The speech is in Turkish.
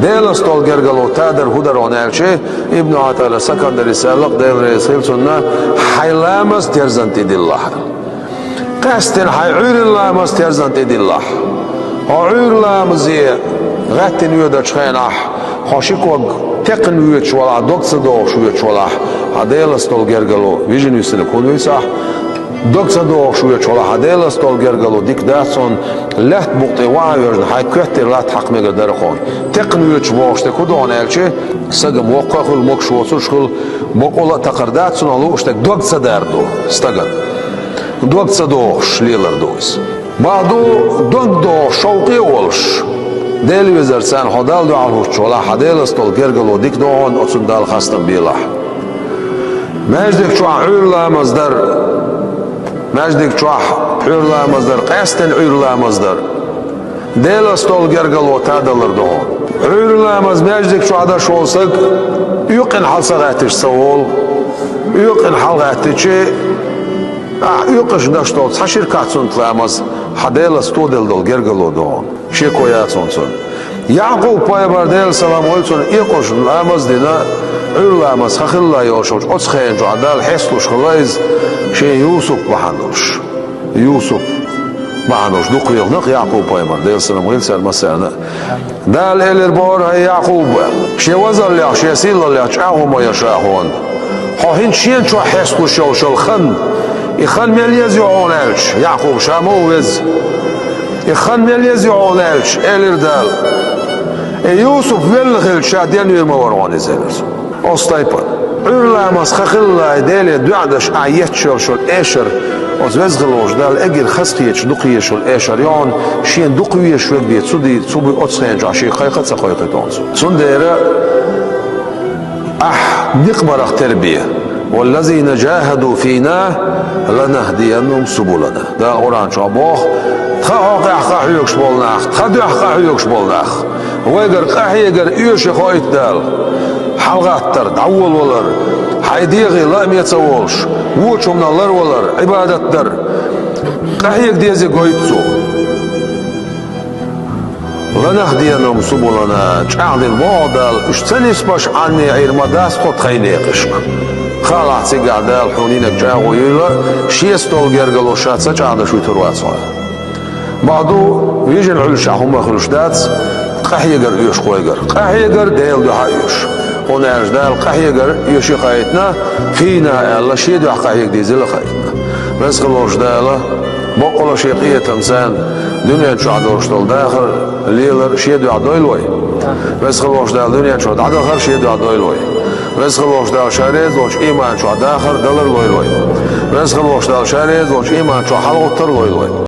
Delas tol gergalo tader hudaron elçi İbn Atala sakandari salaq devre silsunna haylamas terzant edillah. Qasten hayurlamas terzant edillah. Hayurlamızı gatin yuda çaynah. Hoşikog teqin üyeç wala doksa doğuş üyeç wala. Delas tol gergalo vision üstüne konuysa doksa doğuş üyeç wala delas tol gergalo dikdason laht buqti waayörn haykwetti lat haqmega darxon. Teqin üyeç boşte kudon elçi sagam waqaqul mokşuosushul moqola taqardatsun alu işte doksa dardo stagan. Doksa doğuş lilar dois. Ba'du dokdo şauqi olş. Delvezar sen hodal do alhuş çola hadelas tol gergalo dikdon otsundal khastam bilah. Mejdik şu uyurlamazdar. Mejdik şu uyurlamazdar. Qasten uyurlamazdar. Delas tol gergalo tadalar do. Uyurlamaz mejdik şu adaş olsak yuqin halsagatish savol. Yuqin halgatichi yuqish dashto sashirkatsun tlamaz. Hadelas todel dol gergalo do. Şekoyatson. Yaqub peygamber del salam olsun iqosh lamaz dina uyurlamaz hakhilla yoşoch otsxenjo adal heslush khalayz şey Yusuf bahanosh. Yusuf bahanosh duqyoq Yaqub peygamber del salam olsun masana. Dal eler bor Yaqub şey wazal ya şey silal ya çahum yaşahon. Hahin çien ço heslush yoshol khan İxan melyez yoğunelç Yaqub şamovez İxan melyez yoğunelç elirdal Yusuf velghil şadiyan yirma varğan ezeler Ostaypan Ürlamaz xakhillay deli duadaş ayet şol eşer Oz vezghiloş dal egir khasqiyeç duqiye şol eşer yon şien duqiye şol biyet sudi subi otsxenc aşi qayqatsa qayqatonsu Sundere niqbaraq terbiye والذين جاهدوا فينا لنهدينهم سبلنا ده قرآن شابوخ تخاق يخيوكش بولناخ تخدوح خيوكش بولناخ ويقر قحيقر يوش خايت دال حلقات تر دعول ولر حيديغي لا ميتسولش ووشو من الله ولر عبادة در قحيق ديزي قويتسو لنهدينهم سبلنا جعل الوادل اشتنس باش عني عيرمداس خد خينيقشك خالات سيقعد الحونينك جاغو يلا شيستول جرجلو شاتسا جاغدا شو ترواتسا بعدو يجن علشا هم خلشدات قحيقر يوش قويقر قحيقر ديل دو حيوش هنا اجدال قحيقر يوشي خايتنا فينا الله شيدو قحيق ديزل خايتنا رزق الوش دالا بقولا شيقية تمسان دنيا تشعد وشتول داخل ليلر شيدو عدويلوي رزق الوش دال دنيا تشعد عدوخر شيدو عدويلوي رزق الوش دال شاريز وش إيمان شو داخل دلر لوي لوي رزق الوش دال شاريز وش إيمان شو حلقة تر لوي لوي